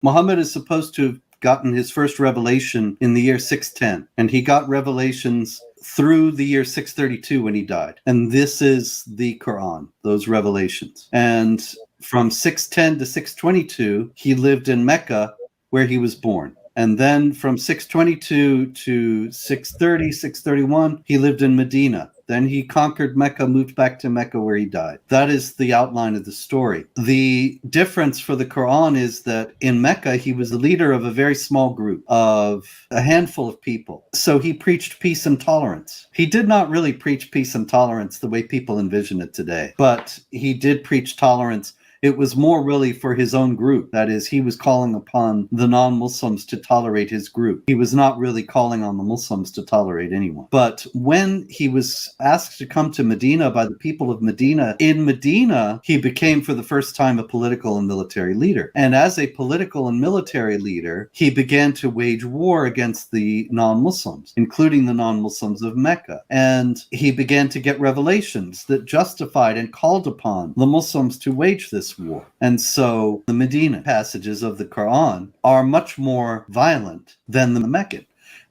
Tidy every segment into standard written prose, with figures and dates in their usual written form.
Muhammad is supposed to have gotten his first revelation in the year 610, and he got revelations through the year 632 when he died. And this is the Quran, those revelations. And from 610 to 622, he lived in Mecca, where he was born. And then from 622 to 630, 631, he lived in Medina. Then he conquered Mecca, moved back to Mecca, where he died. That is the outline of the story. The difference for the Quran is that in Mecca, he was the leader of a very small group of a handful of people. So he preached peace and tolerance. He did not really preach peace and tolerance the way people envision it today, but he did preach tolerance. It was more really for his own group. That is, he was calling upon the non-Muslims to tolerate his group. He was not really calling on the Muslims to tolerate anyone. But when he was asked to come to Medina by the people of Medina, in Medina, he became for the first time a political and military leader. And as a political and military leader, he began to wage war against the non-Muslims, including the non-Muslims of Mecca. And he began to get revelations that justified and called upon the Muslims to wage this war. And so the Medina passages of the Quran are much more violent than the Meccan.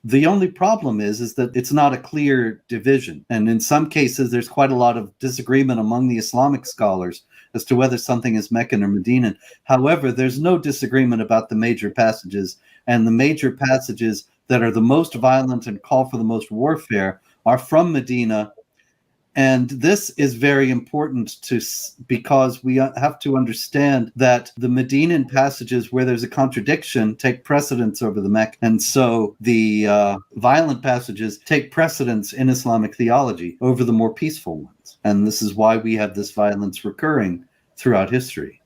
The only problem is that it's not a clear division. And in some cases, there's quite a lot of disagreement among the Islamic scholars as to whether something is Meccan or Medinan. However, there's no disagreement about the major passages, and the major passages that are the most violent and call for the most warfare are from Medina. And this is very important because we have to understand that the Medinan passages where there's a contradiction take precedence over the Meccan. And so the violent passages take precedence in Islamic theology over the more peaceful ones. And this is why we have this violence recurring throughout history.